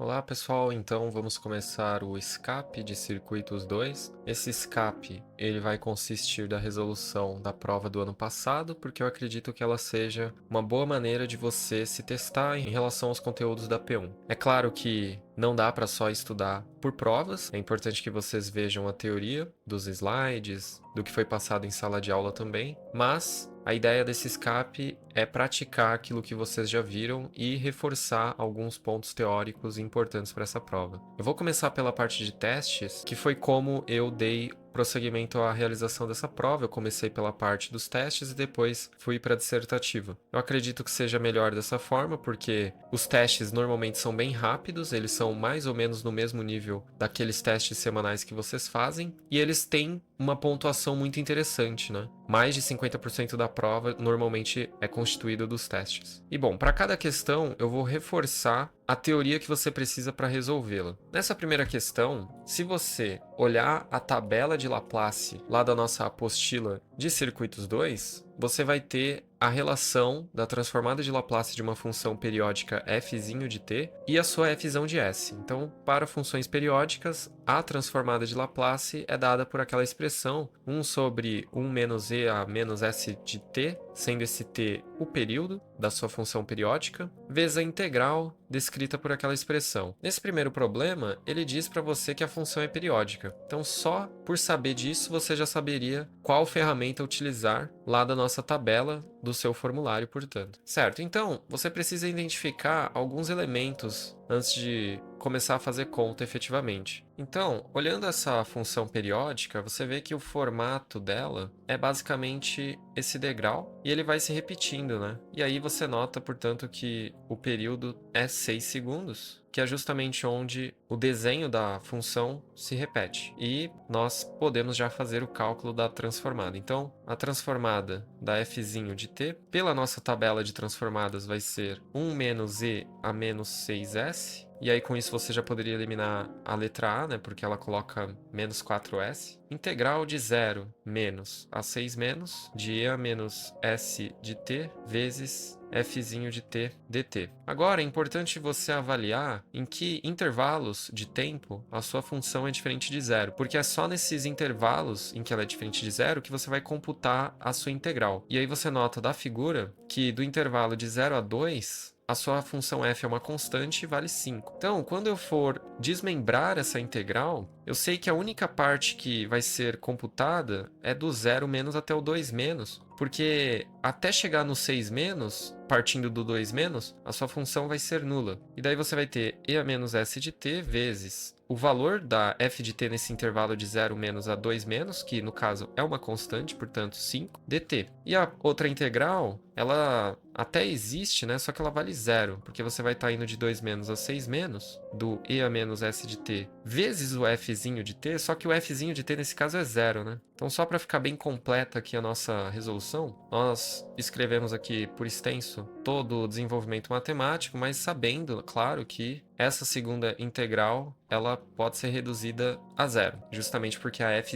Olá pessoal, então vamos começar o escape de circuitos 2. Esse escape ele vai consistir da resolução da prova do ano passado, porque eu acredito que ela seja uma boa maneira de você se testar em relação aos conteúdos da P1. É claro que não dá para só estudar por provas, é importante que vocês vejam a teoria dos slides, do que foi passado em sala de aula também, mas a ideia desse escape é praticar aquilo que vocês já viram e reforçar alguns pontos teóricos importantes para essa prova. Eu vou começar pela parte de testes, que foi como eu dei prosseguimento à realização dessa prova. Eu comecei pela parte dos testes e depois fui para a dissertativa. Eu acredito que seja melhor dessa forma, porque os testes normalmente são bem rápidos, eles são mais ou menos no mesmo nível daqueles testes semanais que vocês fazem, e eles têm uma pontuação muito interessante, né? Mais de 50% da prova normalmente é constituído dos testes. E bom, para cada questão eu vou reforçar a teoria que você precisa para resolvê-la. Nessa primeira questão, se você olhar a tabela de Laplace lá da nossa apostila de circuitos 2, você vai ter a relação da transformada de Laplace de uma função periódica f de t e a sua f de s. Então, para funções periódicas, a transformada de Laplace é dada por aquela expressão 1 sobre 1 menos e a menos s de t, sendo esse t o período da sua função periódica, vezes a integral descrita por aquela expressão. Nesse primeiro problema, ele diz para você que a função é periódica. Então, só por saber disso, você já saberia qual ferramenta utilizar lá da nossa tabela do seu formulário, portanto. Certo, então, você precisa identificar alguns elementos antes de começar a fazer conta efetivamente. Então, olhando essa função periódica, você vê que o formato dela é basicamente esse degrau e ele vai se repetindo, né? E aí você nota, portanto, que o período é 6 segundos, que é justamente onde o desenho da função se repete. E nós podemos já fazer o cálculo da transformada. Então, a transformada da f de t, pela nossa tabela de transformadas, vai ser 1 menos e a menos 6s. E aí, com isso, você já poderia eliminar a letra A, né? Porque ela coloca menos 4s. Integral de 0 menos a 6 menos de e a menos s de t vezes f de t dt. Agora, é importante você avaliar em que intervalos de tempo a sua função é diferente de zero, porque é só nesses intervalos em que ela é diferente de zero que você vai computar a sua integral. E aí você nota da figura que do intervalo de 0 a 2, a sua função f é uma constante e vale 5. Então, quando eu for desmembrar essa integral, eu sei que a única parte que vai ser computada é do 0 menos até o 2 menos, porque até chegar no 6 menos, partindo do 2 menos, a sua função vai ser nula. E daí você vai ter e a menos s de t vezes o valor da f de t nesse intervalo de 0 menos a 2 menos, que no caso é uma constante, portanto 5, dt. E a outra integral, ela até existe, né? Só que ela vale zero, porque você vai estar indo de 2 menos a 6 menos, do e a menos s de t, vezes o f de t, só que o f de t nesse caso é zero, né? Então, só para ficar bem completa aqui a nossa resolução, nós escrevemos aqui por extenso todo o desenvolvimento matemático, mas sabendo, claro, que essa segunda integral ela pode ser reduzida a zero, justamente porque a f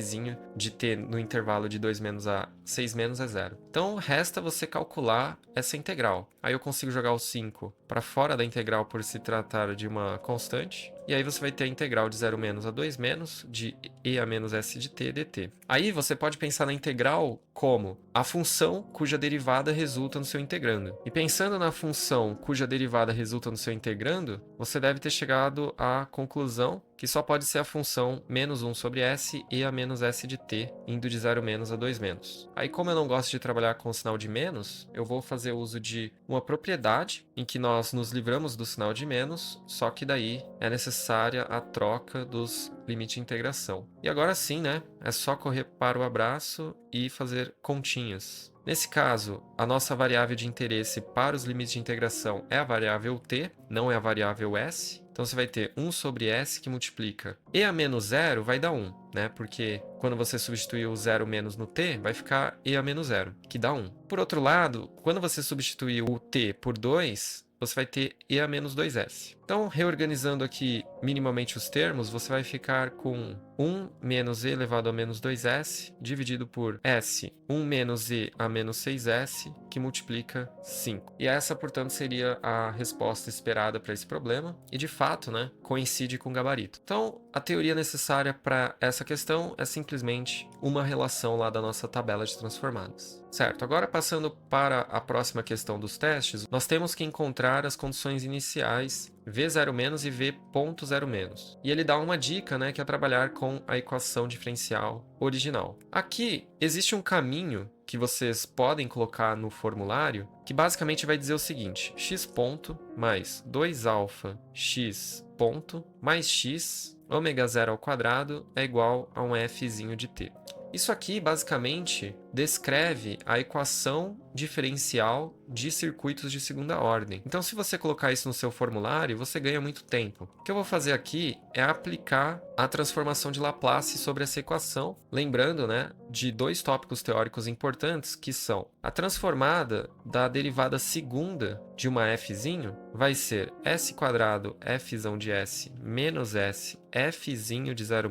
de t no intervalo de 2 menos a 6 menos é zero. Então, resta você calcular essa integral. Aí eu consigo jogar o 5 para fora da integral por se tratar de uma constante. E aí você vai ter a integral de 0 menos a 2 menos de e a menos s de t dt. Aí você pode pensar na integral como a função cuja derivada resulta no seu integrando. E pensando na função cuja derivada resulta no seu integrando, você deve ter chegado à conclusão que só pode ser a função menos 1 sobre s e a menos s de t, indo de 0 menos a 2 menos. Aí, como eu não gosto de trabalhar com o sinal de menos, eu vou fazer uso de uma propriedade em que nós nos livramos do sinal de menos, só que daí é necessária a troca dos limites de integração. E agora sim, né? É só correr para o abraço e fazer continhas. Nesse caso, a nossa variável de interesse para os limites de integração é a variável t, não é a variável s. Então, você vai ter 1 sobre s que multiplica e a menos 0 vai dar 1, né? Porque quando você substituir o 0 menos no t, vai ficar e a menos 0, que dá 1. Por outro lado, quando você substituir o t por 2, você vai ter e a menos 2s. Então, reorganizando aqui minimamente os termos, você vai ficar com 1 menos e elevado a menos 2s, dividido por s, 1 menos e a menos 6s, que multiplica 5. E essa, portanto, seria a resposta esperada para esse problema. E, de fato, né, coincide com o gabarito. Então, a teoria necessária para essa questão é simplesmente uma relação lá da nossa tabela de transformadas. Certo, agora passando para a próxima questão dos testes, nós temos que encontrar as condições iniciais V0- e V.0-. E ele dá uma dica, né, que é trabalhar com a equação diferencial original. Aqui existe um caminho que vocês podem colocar no formulário, que basicamente vai dizer o seguinte: x ponto mais 2α x ponto mais x ômega 0 ao quadrado é igual a um fzinho de t. Isso aqui, basicamente, descreve a equação diferencial de circuitos de segunda ordem. Então, se você colocar isso no seu formulário, você ganha muito tempo. O que eu vou fazer aqui é aplicar a transformação de Laplace sobre essa equação, lembrando, né, de dois tópicos teóricos importantes, que são a transformada da derivada segunda de uma fzinho vai ser s² fzão de s menos s fzinho de 0-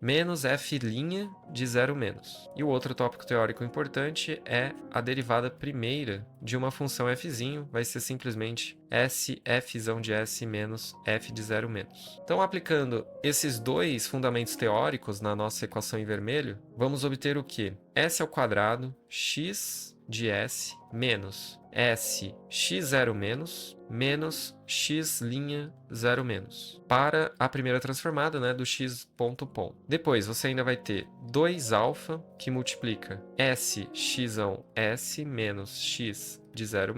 menos f' de 0-. E o outro tópico teórico importante é a derivada primeira de uma função fzinho, vai ser simplesmente s fzão de s menos f de 0-. Então, aplicando esses dois fundamentos teóricos na nossa equação em vermelho, vamos obter o quê? S² x de s menos s x0- menos x' 0- para a primeira transformada, né, do x ponto ponto. Depois você ainda vai ter 2α que multiplica s xão s menos x de 0-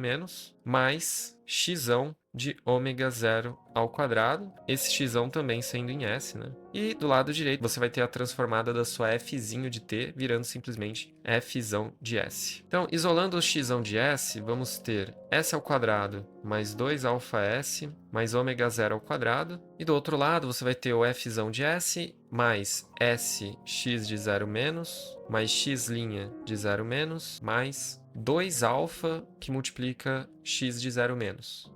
mais xão de ômega 0 ao quadrado, esse xão também sendo em s, né? E do lado direito você vai ter a transformada da sua fzinho de t, virando simplesmente fzão de s. Então, isolando o xão de s, vamos ter s ao quadrado mais 2αs mais ômega 0 ao quadrado. E do outro lado você vai ter o fzão de s mais s x de 0- mais x' de 0- mais 2α que multiplica x de 0-.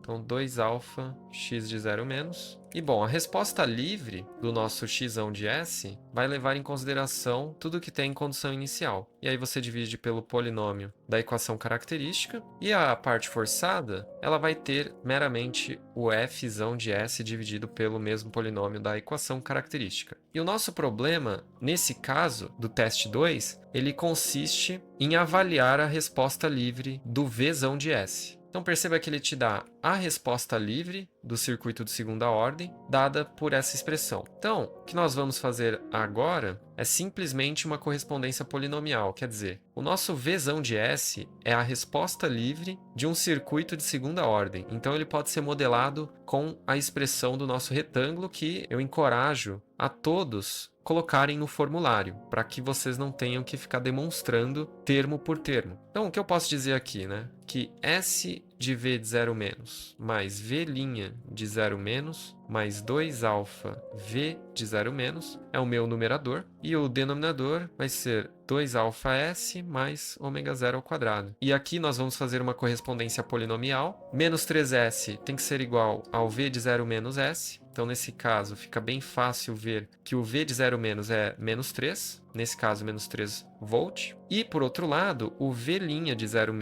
Então, 2α x de 0-. E, bom, a resposta livre do nosso xão de s vai levar em consideração tudo que tem em condição inicial. E aí você divide pelo polinômio da equação característica. E a parte forçada, ela vai ter meramente o fzão de s dividido pelo mesmo polinômio da equação característica. E o nosso problema, nesse caso do teste 2, ele consiste em avaliar a resposta livre do vzão de s. Então perceba que ele te dá a resposta livre do circuito de segunda ordem, dada por essa expressão. Então, o que nós vamos fazer agora é simplesmente uma correspondência polinomial, quer dizer, o nosso vzão de s é a resposta livre de um circuito de segunda ordem. Então ele pode ser modelado com a expressão do nosso retângulo, que eu encorajo a todos colocarem no formulário, para que vocês não tenham que ficar demonstrando termo por termo. Então, o que eu posso dizer aqui, né? Que S de V de 0- mais V' de 0- mais 2α V de 0- é o meu numerador, e o denominador vai ser 2αs mais ômega 0 ao quadrado. E aqui nós vamos fazer uma correspondência polinomial. Menos 3s tem que ser igual ao V de 0- s. Então, nesse caso, fica bem fácil ver que o V de 0- é menos 3. Nesse caso, menos 3 volt. E, por outro lado, o V' de 0-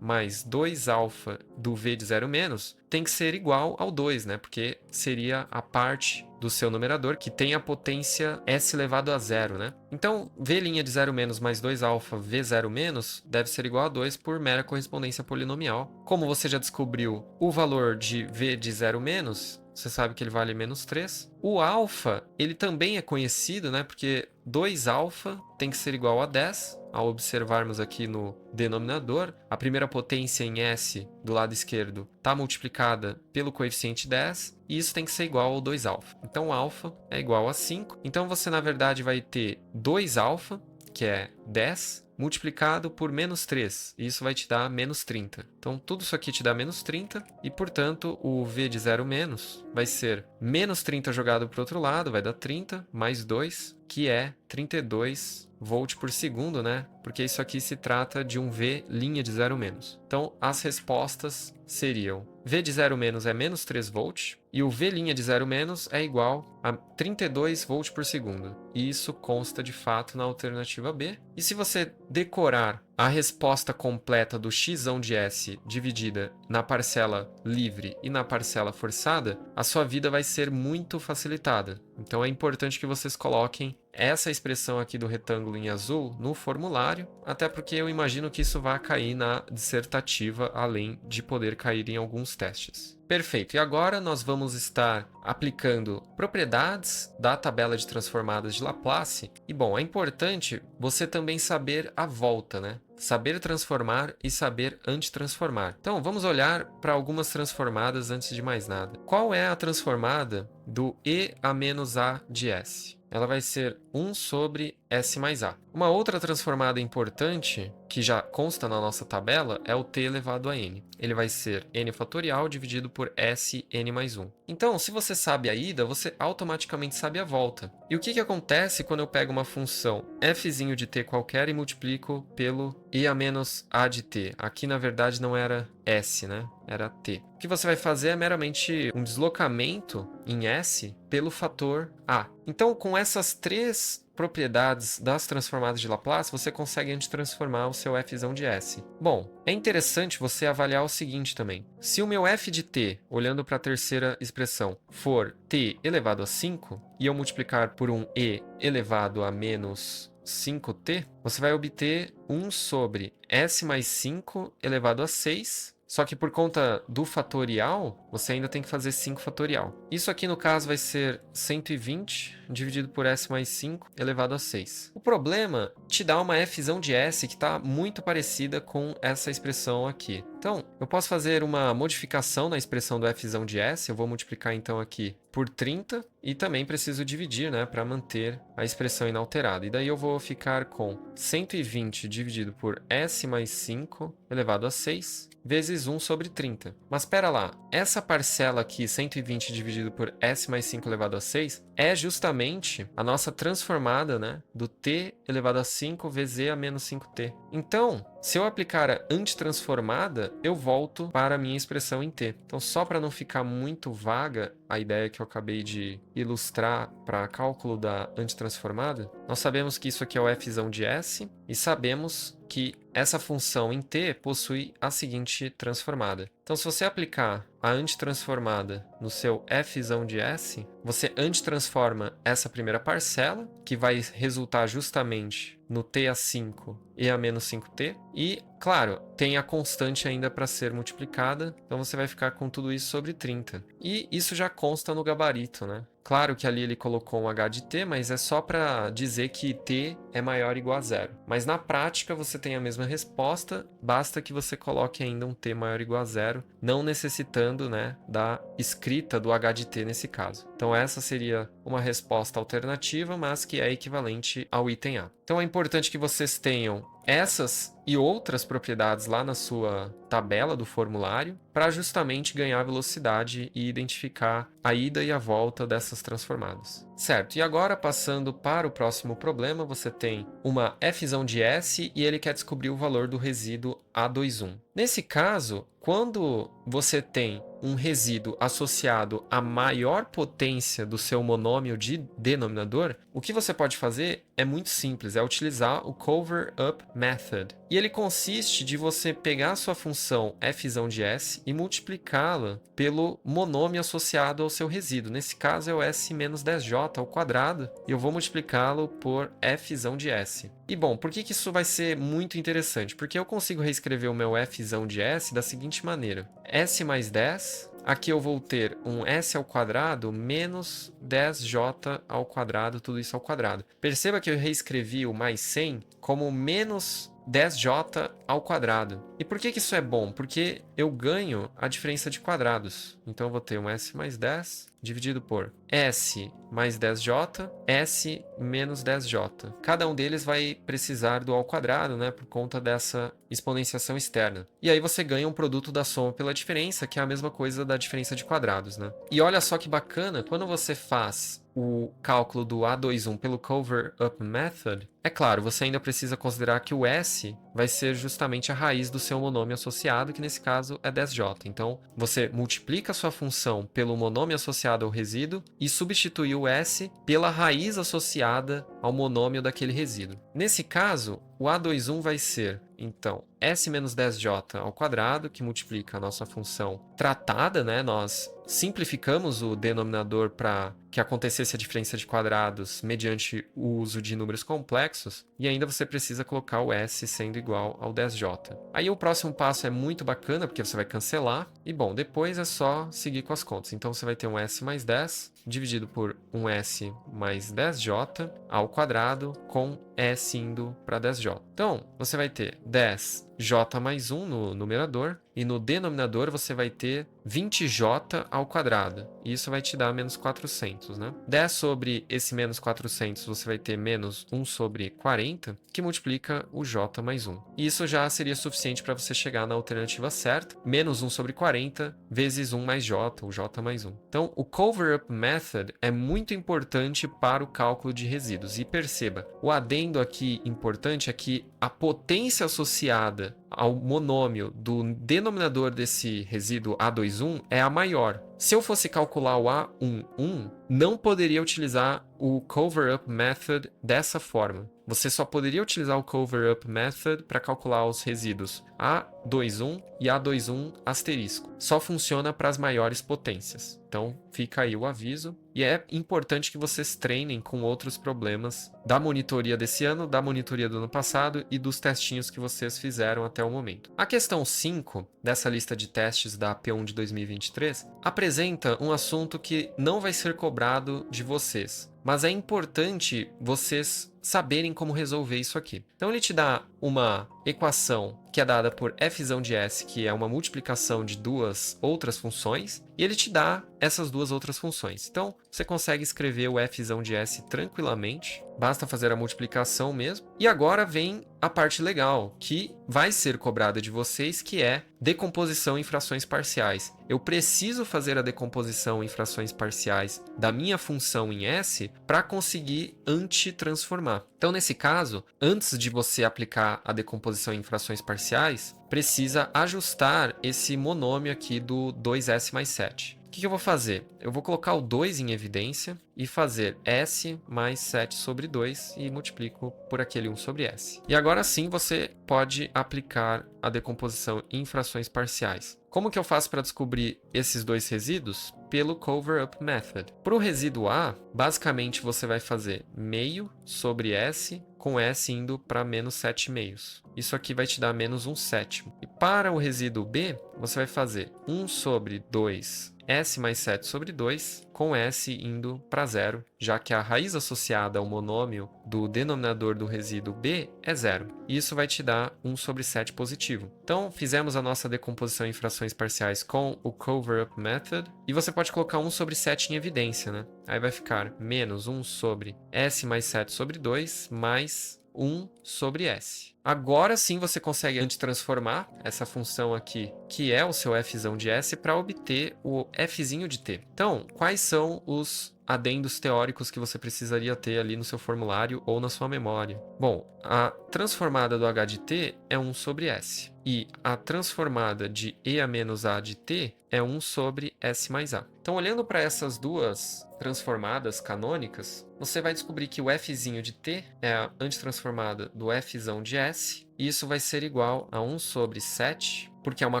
mais 2α do V de 0- tem que ser igual ao 2, né? Porque seria a parte do seu numerador que tem a potência s elevado a 0, né? Então, V' de 0- mais 2α V 0- deve ser igual a 2 por mera correspondência polinomial. Como você já descobriu o valor de V de 0-, você sabe que ele vale menos 3. O alfa, ele também é conhecido, né? Porque 2α tem que ser igual a 10. Ao observarmos aqui no denominador, a primeira potência em s do lado esquerdo está multiplicada pelo coeficiente 10, e isso tem que ser igual ao 2α. Então, alfa é igual a 5. Então, você, na verdade, vai ter 2α, que é 10, multiplicado por menos 3. E isso vai te dar menos 30. Então, tudo isso aqui te dá menos 30. E, portanto, o V de 0- vai ser menos 30 jogado para o outro lado. Vai dar 30 mais 2, que é 32 volt por segundo, né? Porque isso aqui se trata de um V' de 0-. Então, as respostas seriam V de 0 menos é menos 3 volts e o V' de 0 menos é igual a 32 volts por segundo. E isso consta de fato na alternativa B. E se você decorar a resposta completa do x de S dividida na parcela livre e na parcela forçada, a sua vida vai ser muito facilitada. Então é importante que vocês coloquem essa expressão aqui do retângulo em azul no formulário, até porque eu imagino que isso vai cair na dissertativa, além de poder cair em alguns testes. Perfeito, e agora nós vamos estar aplicando propriedades da tabela de transformadas de Laplace. E bom, é importante você também saber a volta, né? Saber transformar e saber antitransformar. Então, vamos olhar para algumas transformadas antes de mais nada. Qual é a transformada do E a menos A de S? Ela vai ser 1 sobre S mais A. Uma outra transformada importante, que já consta na nossa tabela, é o t elevado a n. Ele vai ser n fatorial dividido por S n mais 1. Então, se você sabe a ida, você automaticamente sabe a volta. E o que acontece quando eu pego uma função f de t qualquer e multiplico pelo e a menos a de t? Aqui, na verdade, não era S, né? Era t. O que você vai fazer é meramente um deslocamento em S pelo fator A. Então, com essas três propriedades das transformadas de Laplace, você consegue antitransformar o seu f de S. Bom, é interessante você avaliar o seguinte também. Se o meu f de t, olhando para a terceira expressão, for t elevado a 5, e eu multiplicar por um e elevado a menos 5t, você vai obter 1 sobre s mais 5 elevado a 6, só que por conta do fatorial, você ainda tem que fazer 5 fatorial. Isso aqui, no caso, vai ser 120 dividido por s mais 5 elevado a 6. O problema te dá uma f de s que está muito parecida com essa expressão aqui. Então, eu posso fazer uma modificação na expressão do f de s. Eu vou multiplicar, então, aqui por 30 e também preciso dividir, né, para manter a expressão inalterada. E daí eu vou ficar com 120 dividido por s mais 5 elevado a 6 vezes 1 sobre 30. Mas espera lá, essa parcela aqui, 120 dividido por s mais 5 elevado a 6, é justamente a nossa transformada, né, do t elevado a 5 vezes e a menos 5t. Então, se eu aplicar a antitransformada, eu volto para a minha expressão em t. Então, só para não ficar muito vaga a ideia que eu acabei de ilustrar para cálculo da antitransformada, nós sabemos que isso aqui é o f de s e sabemos que essa função em t possui a seguinte transformada. Então, se você aplicar a antitransformada no seu f de s, você antitransforma essa primeira parcela, que vai resultar justamente no t a 5 e a menos 5t. E, claro, tem a constante ainda para ser multiplicada, então você vai ficar com tudo isso sobre 30. E isso já consta no gabarito, né? Claro que ali ele colocou um h de t, mas é só para dizer que t é maior ou igual a zero. Mas na prática você tem a mesma resposta, basta que você coloque ainda um t maior ou igual a zero, não necessitando, né, da escrita do h de t nesse caso. Então essa seria uma resposta alternativa, mas que é equivalente ao item A. Então é importante que vocês tenham essas e outras propriedades lá na sua tabela do formulário para justamente ganhar velocidade e identificar a ida e a volta dessas transformadas. Certo, e agora passando para o próximo problema, você tem uma f de s e ele quer descobrir o valor do resíduo A21. Nesse caso, quando você tem um resíduo associado à maior potência do seu monômio de denominador, o que você pode fazer é muito simples, é utilizar o cover-up method. E ele consiste de você pegar a sua função f de s e multiplicá-la pelo monômio associado ao seu resíduo. Nesse caso é o s menos 10j ao quadrado, e eu vou multiplicá-lo por f de s. E bom, por que isso vai ser muito interessante? Porque eu consigo reescrever o meu f de s da seguinte maneira: s mais 10, aqui eu vou ter um s ao quadrado menos 10j ao quadrado, tudo isso ao quadrado. Perceba que eu reescrevi o mais 100 como menos 10j ao quadrado. E por que isso é bom? Porque eu ganho a diferença de quadrados. Então eu vou ter um s mais 10 dividido por S mais 10J, S menos 10J. Cada um deles vai precisar do ao quadrado, né, por conta dessa exponenciação externa. E aí você ganha um produto da soma pela diferença, que é a mesma coisa da diferença de quadrados, né? E olha só que bacana, quando você faz o cálculo do A21 pelo Cover-Up Method, é claro, você ainda precisa considerar que o S vai ser justamente a raiz do seu monômio associado, que nesse caso é 10J. Então, você multiplica a sua função pelo monômio associado ao resíduo e substitui o S pela raiz associada ao monômio daquele resíduo. Nesse caso, o A21 vai ser, então, S menos 10J ao quadrado, que multiplica a nossa função tratada, né? Nós simplificamos o denominador para que acontecesse a diferença de quadrados mediante o uso de números complexos, e ainda você precisa colocar o S sendo igual ao 10J. Aí o próximo passo é muito bacana, porque você vai cancelar, e bom, depois é só seguir com as contas. Então você vai ter um S mais 10 dividido por um S mais 10J ao quadrado com S indo para 10J. Então, você vai ter 10J mais 1 no numerador, e no denominador você vai ter 20J ao quadrado. E isso vai te dar menos 400, né? 10 sobre esse menos 400, você vai ter menos 1 sobre 40, que multiplica o J mais 1. E isso já seria suficiente para você chegar na alternativa certa, menos 1 sobre 40 vezes 1 mais J, ou J mais 1. Então, o Cover-Up Method é muito importante para o cálculo de resíduos. E perceba, o adendo aqui importante é que a potência associada ao monômio do denominador desse resíduo A21 é a maior. Se eu fosse calcular o A11, não poderia utilizar o Cover-Up Method dessa forma. Você só poderia utilizar o Cover-Up Method para calcular os resíduos A21 e A21 asterisco. Só funciona para as maiores potências. Então, fica aí o aviso. E é importante que vocês treinem com outros problemas da monitoria desse ano, da monitoria do ano passado e dos testinhos que vocês fizeram até o momento. A questão 5 dessa lista de testes da P1 de 2023 apresenta um assunto que não vai ser cobrado de vocês, mas é importante vocês saberem como resolver isso aqui. Então ele te dá uma equação que é dada por f de s, que é uma multiplicação de duas outras funções, e ele te dá essas duas outras funções. Então você consegue escrever o f de s tranquilamente, basta fazer a multiplicação mesmo. E agora vem a parte legal, que vai ser cobrada de vocês, que é decomposição em frações parciais. Eu preciso fazer a decomposição em frações parciais da minha função em S para conseguir antitransformar. Então, nesse caso, antes de você aplicar a decomposição em frações parciais, precisa ajustar esse monômio aqui do 2S mais 7. O que eu vou fazer? Eu vou colocar o 2 em evidência e fazer S mais 7 sobre 2 e multiplico por aquele 1 sobre S. E agora sim você pode aplicar a decomposição em frações parciais. Como que eu faço para descobrir esses dois resíduos? Pelo Cover-Up Method. Para o resíduo A, basicamente você vai fazer meio sobre S, com S indo para menos 7 meios. Isso aqui vai te dar menos 1 sétimo. E para o resíduo B, você vai fazer 1 sobre 2 S mais 7 sobre 2, com S indo para zero, já que a raiz associada ao monômio do denominador do resíduo B é zero. E isso vai te dar 1 sobre 7 positivo. Então, fizemos a nossa decomposição em frações parciais com o Cover-Up Method, e você pode colocar 1 sobre 7 em evidência, né? Aí vai ficar menos 1 sobre S mais 7 sobre 2, mais 1 sobre S. Agora sim você consegue antitransformar essa função aqui, que é o seu f de S, para obter o f de t. Então, quais são os adendos teóricos que você precisaria ter ali no seu formulário ou na sua memória? Bom, a transformada do h de t é 1 sobre S. E a transformada de e a menos a de t é 1 sobre S mais a. Então, olhando para essas duas transformadas canônicas, você vai descobrir que o f de t é a antitransformada do f de S, e isso vai ser igual a 1 sobre 7, porque é uma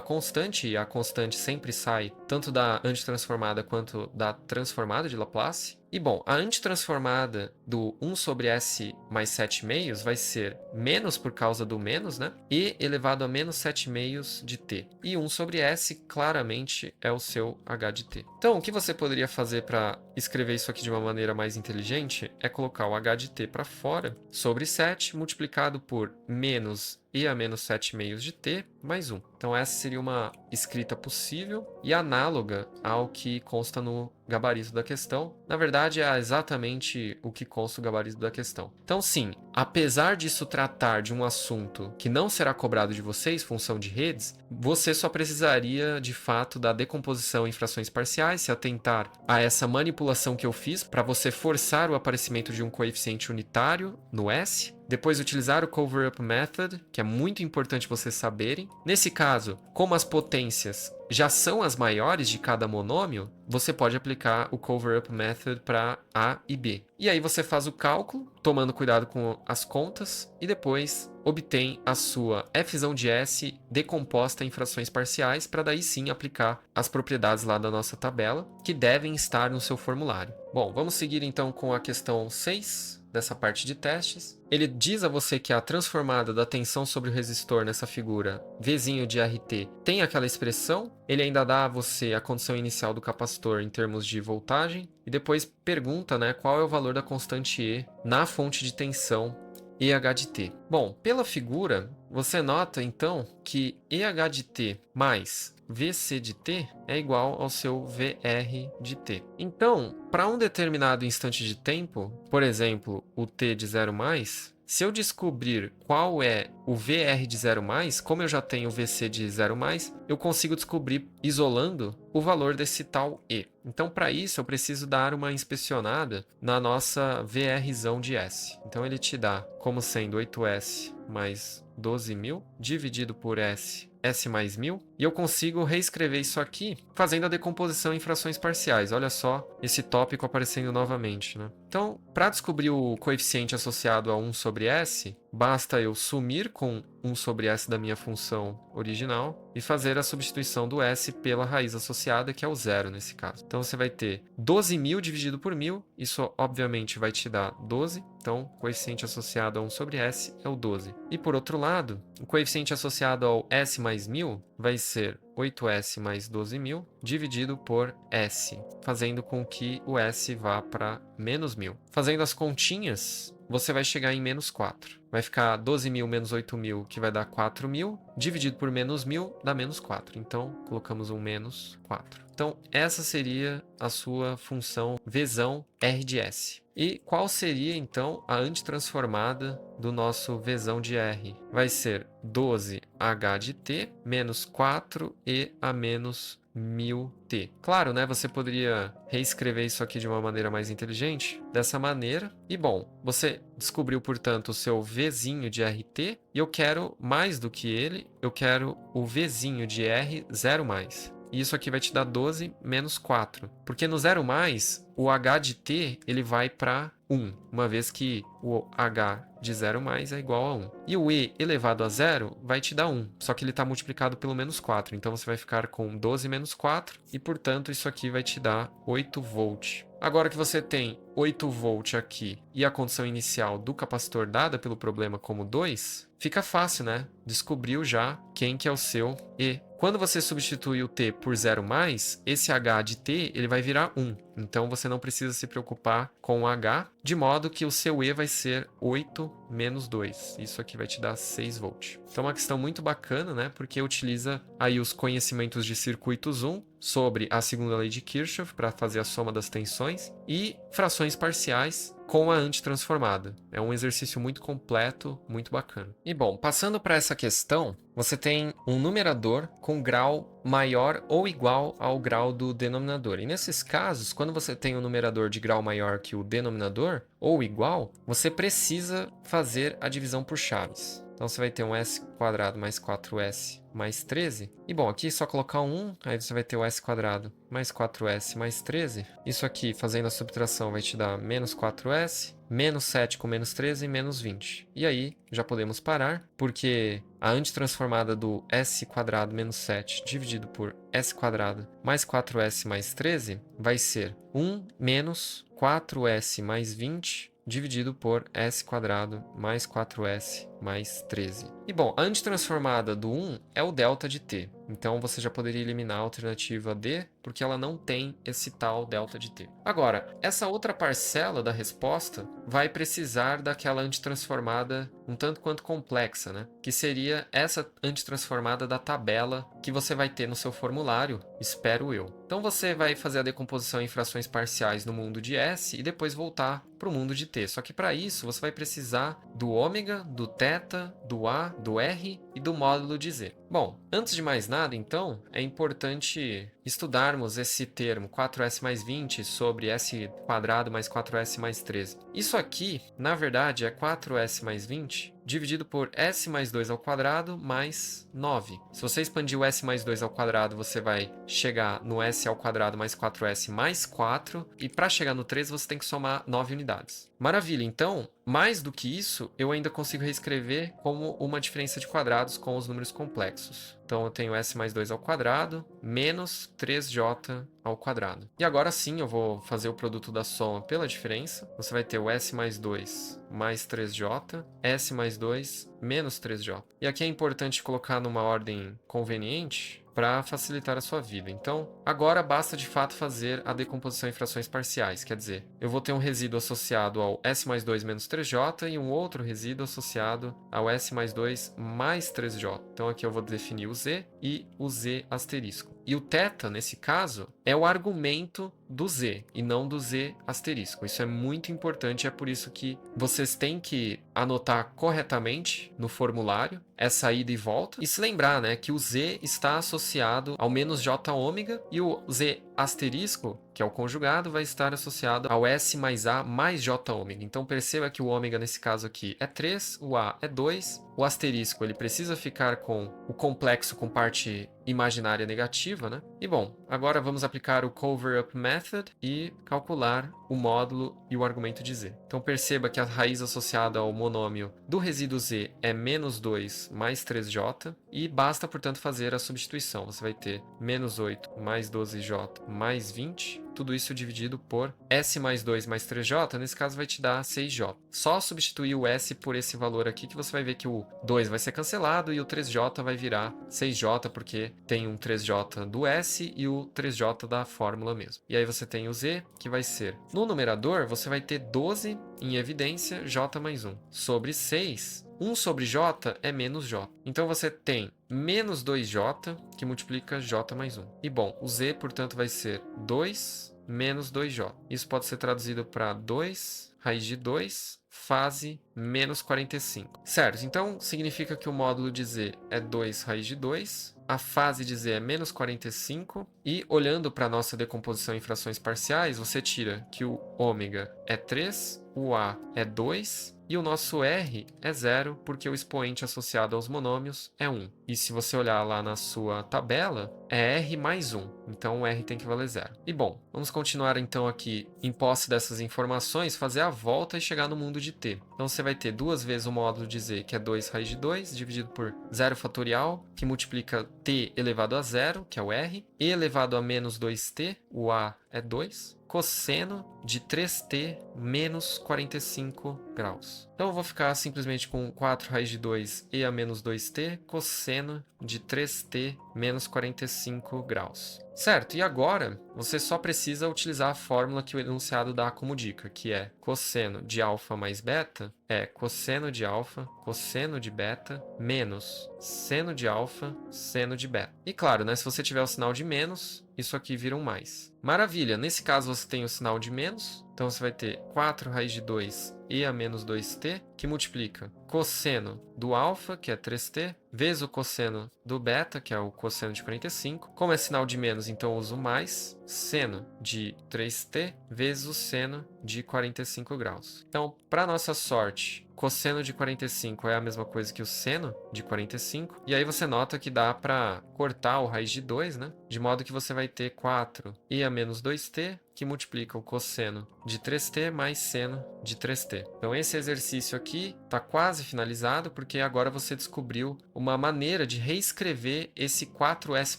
constante, e a constante sempre sai tanto da antitransformada quanto da transformada de Laplace. E bom, a antitransformada do 1 sobre S mais 7 meios vai ser menos por causa do menos, né? E elevado a menos 7 meios de t. E 1 sobre S claramente é o seu h de t. Então, o que você poderia fazer para escrever isso aqui de uma maneira mais inteligente é colocar o h de t para fora sobre 7 multiplicado por menos e a menos 7 meios de t mais 1. Então essa seria uma escrita possível e análoga ao que consta no gabarito da questão. Na verdade, é exatamente o que consta o gabarito da questão. Então, sim, apesar disso tratar de um assunto que não será cobrado de vocês, função de redes, você só precisaria, de fato, da decomposição em frações parciais, se atentar a essa manipulação que eu fiz para você forçar o aparecimento de um coeficiente unitário no S. Depois utilizar o cover-up method, que é muito importante vocês saberem. Nesse caso, como as potências já são as maiores de cada monômio, você pode aplicar o cover-up method para A e B. E aí você faz o cálculo, tomando cuidado com as contas, e depois obtém a sua Fzão de S decomposta em frações parciais, para daí sim aplicar as propriedades lá da nossa tabela, que devem estar no seu formulário. Bom, vamos seguir então com a questão 6. Dessa parte de testes. Ele diz a você que a transformada da tensão sobre o resistor nessa figura Vzinho de RT tem aquela expressão. Ele ainda dá a você a condição inicial do capacitor em termos de voltagem e depois pergunta, né, qual é o valor da constante E na fonte de tensão EH de T. Bom, pela figura, você nota então que EH de T mais VC de T é igual ao seu VR de T. Então, para um determinado instante de tempo, por exemplo, o T de 0+, se eu descobrir qual é o VR de 0+, como eu já tenho o VC de 0+, eu consigo descobrir, isolando, o valor desse tal E. Então, para isso, eu preciso dar uma inspecionada na nossa VRzão de S. Então, ele te dá como sendo 8S mais 12.000, dividido por S mais 1.000, e eu consigo reescrever isso aqui fazendo a decomposição em frações parciais. Olha só esse tópico aparecendo novamente, né? Então, para descobrir o coeficiente associado a 1 sobre S, basta eu sumir com 1 sobre S da minha função original e fazer a substituição do S pela raiz associada, que é o zero nesse caso. Então, você vai ter 12.000 dividido por 1.000, isso obviamente vai te dar 12, então o coeficiente associado a 1 sobre S é o 12. E por outro lado, o coeficiente associado ao S mais 1.000 vai ser 8S mais 12.000 dividido por S, fazendo com que o S vá para menos 1.000. Fazendo as continhas, você vai chegar em menos 4. Vai ficar 12.000 menos 8.000, que vai dar 4.000, dividido por menos 1.000, dá menos 4. Então, colocamos um menos 4. Então, essa seria a sua função Vzão R de S. E qual seria, então, a antitransformada do nosso Vzão de R? Vai ser 12H de T menos 4E a menos 1000T. Claro, né? Você poderia reescrever isso aqui de uma maneira mais inteligente, dessa maneira. E bom, você descobriu, portanto, o seu Vzinho de RT, e eu quero mais do que ele, eu quero o Vzinho de R 0+. E isso aqui vai te dar 12 menos 4. Porque no 0+, o H de T ele vai para 1, uma vez que o H de 0+ é igual a 1. E o E elevado a 0 vai te dar 1, só que ele está multiplicado pelo menos 4. Então você vai ficar com 12 menos 4 e, portanto, isso aqui vai te dar 8 volt. Agora que você tem 8 volt aqui e a condição inicial do capacitor dada pelo problema como 2, fica fácil, né? Descobriu já quem que é o seu E. Quando você substitui o T por 0+, esse H de T ele vai virar 1. Então você não precisa se preocupar com o H, de modo que o seu E vai ser 8 menos 2. Isso aqui vai te dar 6 volt. Então é uma questão muito bacana, né? Porque utiliza aí os conhecimentos de circuitos 1 sobre a segunda lei de Kirchhoff para fazer a soma das tensões e frações parciais com a antitransformada. É um exercício muito completo, muito bacana. E bom, passando para essa questão, você tem um numerador com grau maior ou igual ao grau do denominador. E nesses casos, quando você tem um numerador de grau maior que o denominador, ou igual, você precisa fazer a divisão por chaves. Então você vai ter um S² mais 4S mais 13. E bom, aqui é só colocar um 1, aí você vai ter o S² mais 4S mais 13. Isso aqui, fazendo a subtração, vai te dar menos 4S, menos 7 com menos 13 e menos 20. E aí, já podemos parar, porque a antitransformada do S² menos 7 dividido por S² mais 4S mais 13 vai ser 1 menos 4S mais 20 dividido por S² mais 4S mais 13. E bom, a antitransformada do 1 é o delta de t. Então você já poderia eliminar a alternativa D, porque ela não tem esse tal delta de t. Agora, essa outra parcela da resposta vai precisar daquela antitransformada um tanto quanto complexa, né? Que seria essa antitransformada da tabela que você vai ter no seu formulário, espero eu. Então você vai fazer a decomposição em frações parciais no mundo de S e depois voltar para o mundo de t. Só que para isso você vai precisar do ômega, do θ, do A, do R e do módulo de Z. Bom, antes de mais nada, então, é importante estudarmos esse termo 4s mais 20 sobre s quadrado mais 4s mais 13. Isso aqui, na verdade, é 4s mais 20 dividido por s mais 2 ao quadrado mais 9. Se você expandir o s mais 2 ao quadrado, você vai chegar no s ao quadrado mais 4s mais 4, e para chegar no 13 você tem que somar 9 unidades. Maravilha, então, mais do que isso, eu ainda consigo reescrever como uma diferença de quadrados com os números complexos. Então eu tenho s mais 2 ao quadrado menos 3j ao quadrado. E agora sim eu vou fazer o produto da soma pela diferença. Você vai ter o s mais 2 mais 3j, s mais 2 menos 3j. E aqui é importante colocar numa ordem conveniente para facilitar a sua vida. Então, agora basta de fato fazer a decomposição em frações parciais, quer dizer, eu vou ter um resíduo associado ao s mais 2 menos 3j e um outro resíduo associado ao s mais 2 mais 3j. Então aqui eu vou definir o z e o z asterisco. E o θ, nesse caso, é o argumento do z e não do z asterisco. Isso é muito importante, é por isso que vocês têm que anotar corretamente no formulário essa ida e volta e se lembrar, né, que o z está associado ao menos j ômega e o z asterisco, que é o conjugado, vai estar associado ao s mais a mais j ômega. Então perceba que o ômega nesse caso aqui é 3, o a é 2, o asterisco ele precisa ficar com o complexo com parte imaginária negativa, né? E bom, agora vamos aplicar o cover-up method e calcular o módulo e o argumento de z. Então perceba que a raiz associada ao monômio do resíduo z é menos 2 mais 3j e basta, portanto, fazer a substituição. Você vai ter menos 8 mais 12j mais 20, tudo isso dividido por s mais 2 mais 3j, nesse caso vai te dar 6j. Só substituir o s por esse valor aqui que você vai ver que o 2 vai ser cancelado e o 3j vai virar 6j, porque tem um 3j do s e o 3j da fórmula mesmo. E aí você tem o z, que vai ser, no numerador, você vai ter 12 em evidência, j mais 1. Sobre 6, 1 sobre j é menos j. Então você tem menos 2j, que multiplica j mais 1. E bom, o z, portanto, vai ser 2 menos 2j. Isso pode ser traduzido para 2 raiz de 2 fase menos 45. Certo, então significa que o módulo de z é 2 raiz de 2, a fase de z é menos 45, e olhando para a nossa decomposição em frações parciais, você tira que o ômega é 3, o a é 2, e o nosso r é 0, porque o expoente associado aos monômios é 1. E se você olhar lá na sua tabela, é r mais 1. Então o r tem que valer 0. E bom, vamos continuar então aqui, em posse dessas informações, fazer a volta e chegar no mundo de t. Então você vai ter duas vezes o módulo de z, que é 2 raiz de 2, dividido por 0 fatorial, que multiplica t elevado a 0, que é o r, e elevado a menos 2t, o a é 2, cosseno de 3t menos 45 graus. Então eu vou ficar simplesmente com 4 raiz de 2 e a menos 2t, cosseno de 3t menos 45 graus. Certo, e agora você só precisa utilizar a fórmula que o enunciado dá como dica, que é cosseno de alfa mais beta é cosseno de alfa, cosseno de beta, menos seno de alfa, seno de beta. E claro, né, se você tiver o sinal de menos, isso aqui vira um mais. Maravilha, nesse caso você tem o sinal de menos, então você vai ter 4 raiz de 2 e a menos 2t, que multiplica cosseno do alfa, que é 3t, vezes o cosseno do beta, que é o cosseno de 45. Como é sinal de menos, então eu uso mais, seno de 3t, vezes o seno de 45 graus. Então, para nossa sorte, cosseno de 45 é a mesma coisa que o seno de 45. E aí você nota que dá para cortar o raiz de 2, né? De modo que você vai ter 4 e a menos 2t, que multiplica o cosseno de 3t mais seno de 3t. Então esse exercício aqui está quase finalizado, porque agora você descobriu uma maneira de reescrever esse 4s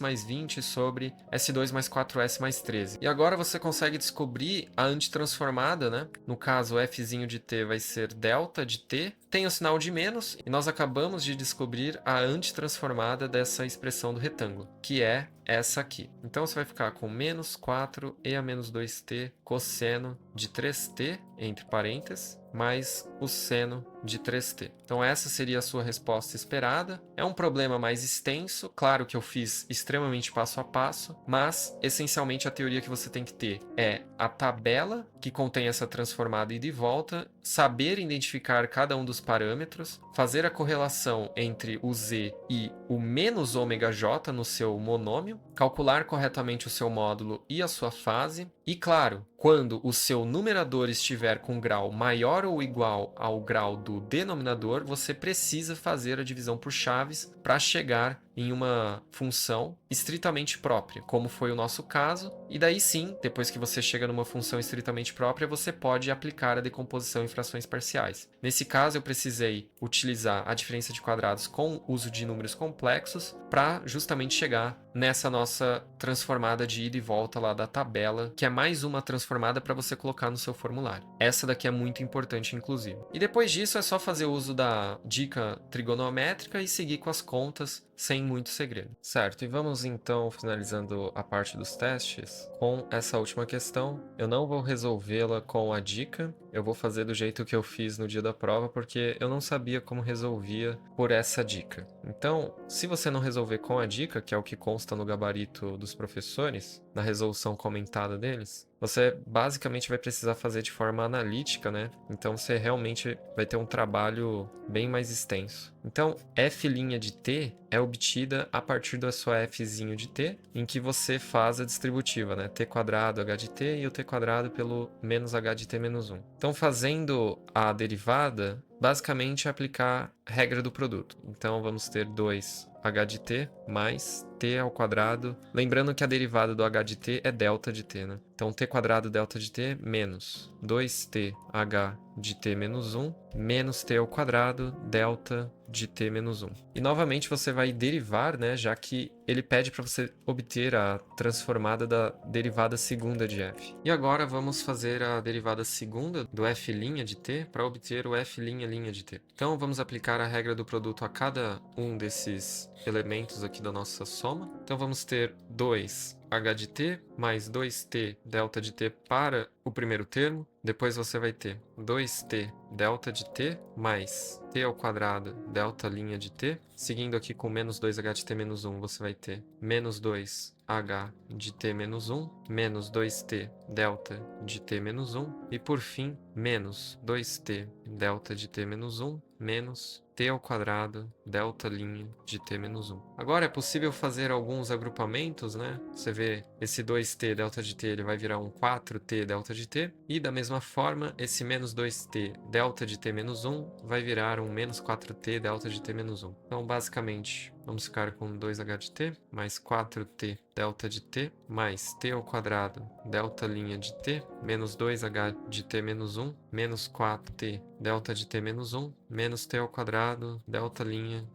mais 20 sobre S2 mais 4s mais 13. E agora você consegue descobrir a antitransformada, né? No caso, fzinho de t vai ser delta de t, tem o sinal de menos, e nós acabamos de descobrir a antitransformada dessa expressão do retângulo, que é essa aqui. Então você vai ficar com menos 4e a menos 2t cosseno de 3t, entre parênteses, mais o seno de 3t. Então essa seria a sua resposta esperada. É um problema mais extenso, claro que eu fiz extremamente passo a passo, mas essencialmente a teoria que você tem que ter é a tabela que contém essa transformada ida e volta, saber identificar cada um dos parâmetros, fazer a correlação entre o z e o menos ômega j no seu monômio, calcular corretamente o seu módulo e a sua fase, e claro, quando o seu numerador estiver com grau maior ou igual ao grau do denominador, você precisa fazer a divisão por chaves para chegar em uma função estritamente própria, como foi o nosso caso, e daí sim, depois que você chega numa função estritamente própria, você pode aplicar a decomposição em frações parciais. Nesse caso, eu precisei utilizar a diferença de quadrados com uso de números complexos para justamente chegar nessa nossa transformada de ida e volta lá da tabela, que é mais uma transformada para você colocar no seu formulário. Essa daqui é muito importante, inclusive. E depois disso é só fazer uso da dica trigonométrica e seguir com as contas sem muito segredo. Certo, e vamos então finalizando a parte dos testes com essa última questão. Eu não vou resolvê-la com a dica, eu vou fazer do jeito que eu fiz no dia da prova, porque eu não sabia como resolvia por essa dica. Então, se você não resolver com a dica, que é o que consta no gabarito dos professores, na resolução comentada deles, você basicamente vai precisar fazer de forma analítica, né? Então você realmente vai ter um trabalho bem mais extenso. Então, f' de t é obtida a partir da sua fzinho de t, em que você faz a distributiva, né? t quadrado h de t e o t quadrado pelo menos h de t menos 1. Então, fazendo a derivada, basicamente é aplicar a regra do produto. Então, vamos ter 2h de t mais t ao quadrado. Lembrando que a derivada do h de t é delta de t, né? Então, t quadrado delta de t menos 2t h de t menos 1 menos t ao quadrado delta de t menos 1. E novamente você vai derivar, né, já que ele pede para você obter a transformada da derivada segunda de f. E agora vamos fazer a derivada segunda do f' de t para obter o f' de t. Então vamos aplicar a regra do produto a cada um desses elementos aqui da nossa soma. Então vamos ter 2h de t mais 2t delta de t para o primeiro termo. Depois você vai ter 2t delta de t mais t ao quadrado delta' de t. Seguindo aqui com menos 2h de t menos 1, você vai ter menos 2h de t menos 1, menos 2t delta de t menos 1. E por fim, menos 2t delta de t menos 1, menos t ao quadrado delta' de t menos 1. Agora é possível fazer alguns agrupamentos, né? Você vê esse 2t delta de t, ele vai virar um 4t delta de t. E da mesma forma, esse menos 2t delta de t menos 1 vai virar um menos 4t delta de t menos 1. Então, basicamente, vamos ficar com 2h de t mais 4t delta de t mais t ao quadrado delta' de t menos 2h de t menos 1 menos 4t delta de t menos 1 menos t ao quadrado delta'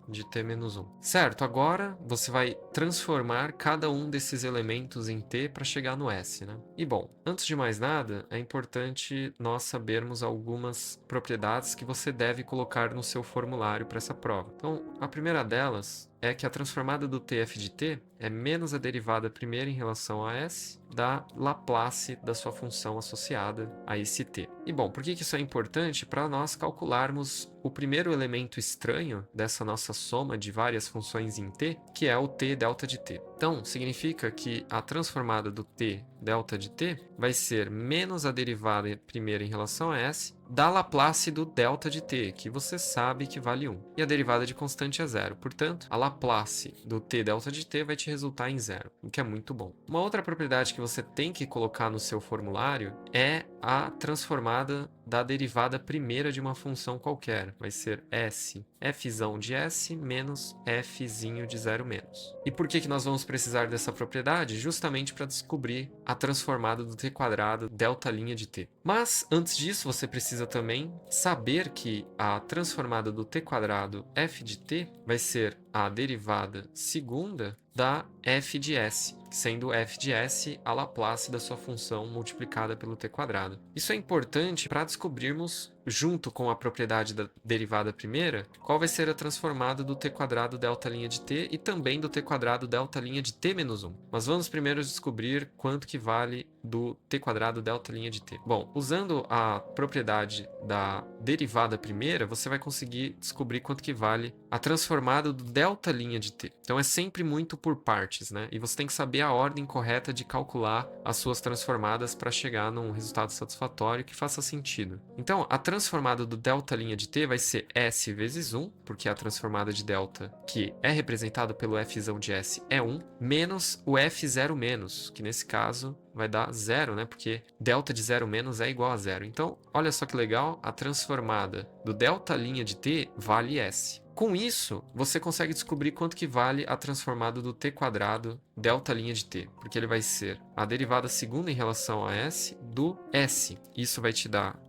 de t menos 1. Certo, agora você vai transformar cada um desses elementos em t para chegar no s, né? E bom, antes de mais nada, é importante nós sabermos algumas propriedades que você deve colocar no seu formulário para essa prova. Então, a primeira delas é que a transformada do tf de t é menos a derivada primeira em relação a s da Laplace da sua função associada a esse t. E bom, por que isso é importante? Para nós calcularmos o primeiro elemento estranho dessa nossa soma de várias funções em t, que é o t delta de t. Então, significa que a transformada do t delta de t vai ser menos a derivada primeira em relação a s da Laplace do delta de t, que você sabe que vale 1. E a derivada de constante é 0. Portanto, a Laplace do t delta de t vai te resultar em 0, o que é muito bom. Uma outra propriedade que você tem que colocar no seu formulário é a transformada da derivada primeira de uma função qualquer. Vai ser s, fzão de s menos fzinho de 0 menos. E por que nós vamos precisar dessa propriedade? Justamente para descobrir a transformada do t quadrado delta linha de t. Mas, antes disso, você precisa também saber que a transformada do t quadrado f de t vai ser a derivada segunda da f de s, sendo f de s a Laplace da sua função multiplicada pelo t quadrado. Isso é importante para descobrirmos, junto com a propriedade da derivada primeira, qual vai ser a transformada do t quadrado delta linha de t e também do t quadrado delta linha de t menos 1. Mas vamos primeiro descobrir quanto que vale do t quadrado delta linha de t. Bom, usando a propriedade da derivada primeira, você vai conseguir descobrir quanto que vale a transformada do delta linha de t. Então é sempre muito por partes, né? E você tem que saber a ordem correta de calcular as suas transformadas para chegar num resultado satisfatório que faça sentido. Então, a transformada do delta linha de t vai ser s vezes 1, porque a transformada de delta, que é representada pelo fzão de s, é 1, menos o f0 menos, que nesse caso vai dar 0, né? Porque delta de 0 menos é igual a 0. Então, olha só que legal, a transformada do delta linha de t vale s. Com isso, você consegue descobrir quanto que vale a transformada do t quadrado delta linha de t, porque ele vai ser a derivada segunda em relação a s do s. Isso vai te dar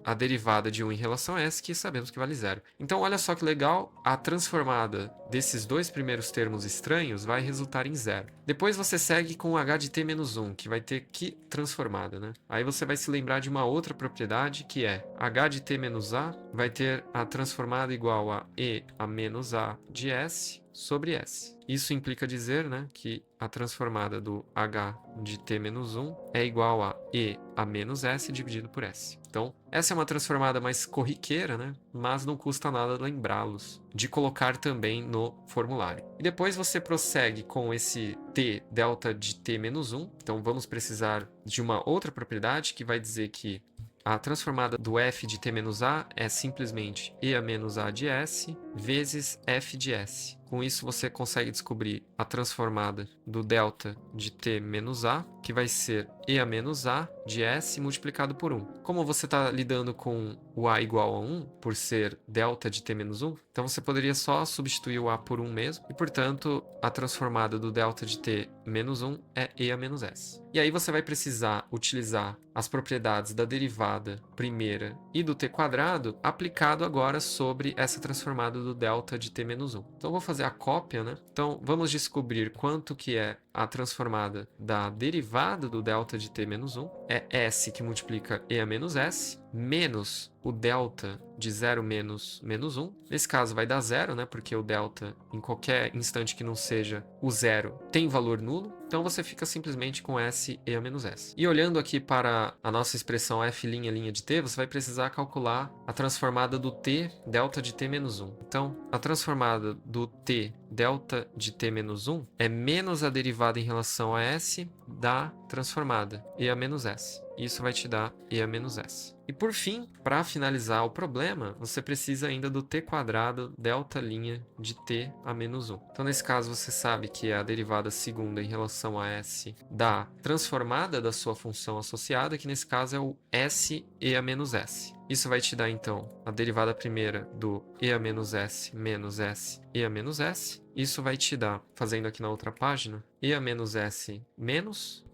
a derivada de 1 em relação a s, que sabemos que vale 0. Então, olha só que legal, a transformada desses dois primeiros termos estranhos vai resultar em 0. Depois você segue com h de t menos 1, que vai ter que transformada, né? Aí você vai se lembrar de uma outra propriedade, que é h de t menos a vai ter a transformada igual a e a menos a de s sobre s. Isso implica dizer, né, que a transformada do h de t menos 1 é igual a e a menos s dividido por s. Então, essa é uma transformada mais corriqueira, né, mas não custa nada lembrá-los de colocar também no formulário. E depois você prossegue com esse t delta de t menos 1. Então, vamos precisar de uma outra propriedade que vai dizer que a transformada do f de t menos a é simplesmente e a menos a de s vezes f de s. Com isso, você consegue descobrir a transformada do delta de t menos a, que vai ser e a menos a de s multiplicado por 1. Como você está lidando com o a igual a 1, por ser delta de t menos 1, então você poderia só substituir o a por 1 mesmo, e, portanto, a transformada do delta de t menos 1 é e a menos s. E aí você vai precisar utilizar as propriedades da derivada primeira e do t quadrado aplicado agora sobre essa transformada do delta de t menos 1. Então, eu vou fazer a cópia, né? Então, vamos descobrir quanto que é a transformada da derivada do delta de t menos 1. É s que multiplica e a menos s, menos o delta de 0 menos menos 1. Nesse caso vai dar 0, né? Porque o delta, em qualquer instante que não seja o 0, tem valor nulo. Então você fica simplesmente com s e a menos s. E olhando aqui para a nossa expressão f' linha de t, você vai precisar calcular a transformada do t delta de t menos 1. Então, a transformada do t delta de t menos 1 é menos a derivada em relação a s da transformada e a menos s. Isso vai te dar e a menos s. E por fim, para finalizar o problema, você precisa ainda do t quadrado delta linha de t a menos 1. Então, nesse caso, você sabe que é a derivada segunda em relação a s da transformada da sua função associada, que nesse caso é o s e a menos s. Isso vai te dar, então, a derivada primeira do e a menos s menos s e a menos s. Isso vai te dar, fazendo aqui na outra página, e a menos s menos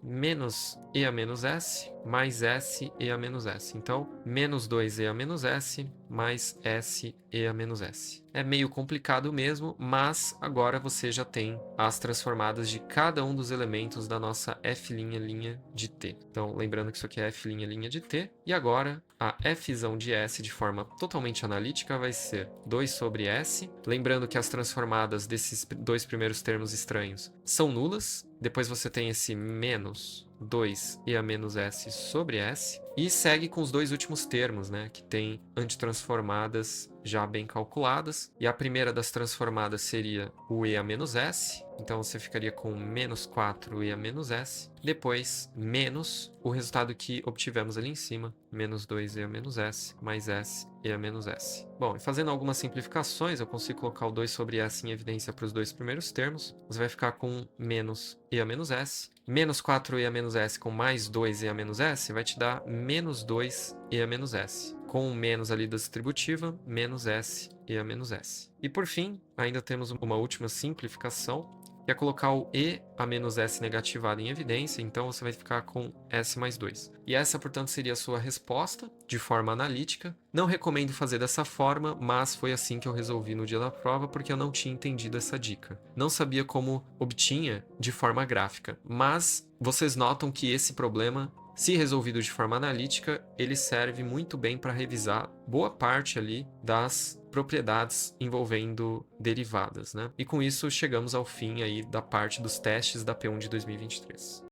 e a menos s mais s e a menos s. Então, menos 2 e a menos s mais s e a menos s. É meio complicado mesmo, mas agora você já tem as transformadas de cada um dos elementos da nossa f' linha de t. Então, lembrando que isso aqui é f' linha de t. E agora, a fzão de s de forma totalmente analítica vai ser 2 sobre s. Lembrando que as transformadas desses dois primeiros termos estranhos são nulas. Depois você tem esse menos 2 e a menos s sobre s. E segue com os dois últimos termos, né, que tem antitransformadas já bem calculadas. E a primeira das transformadas seria o e a menos s. Então você ficaria com menos 4 e a menos s. Depois, menos o resultado que obtivemos ali em cima, menos 2 e a menos s, mais s e a menos s. Bom, e fazendo algumas simplificações, eu consigo colocar o 2 sobre s em evidência para os dois primeiros termos. Você vai ficar com menos e a menos s. Menos 4 e a menos s com mais 2 e a menos s vai te dar menos 2 e a menos S, com um menos ali da distributiva, menos S e a menos S. E por fim, ainda temos uma última simplificação, que é colocar o E a menos S negativado em evidência, então você vai ficar com S mais 2. E essa, portanto, seria a sua resposta de forma analítica. Não recomendo fazer dessa forma, mas foi assim que eu resolvi no dia da prova, porque eu não tinha entendido essa dica. Não sabia como obtinha de forma gráfica, mas vocês notam que esse problema, se resolvido de forma analítica, ele serve muito bem para revisar boa parte ali das propriedades envolvendo derivadas, né? E com isso chegamos ao fim aí da parte dos testes da P1 de 2023.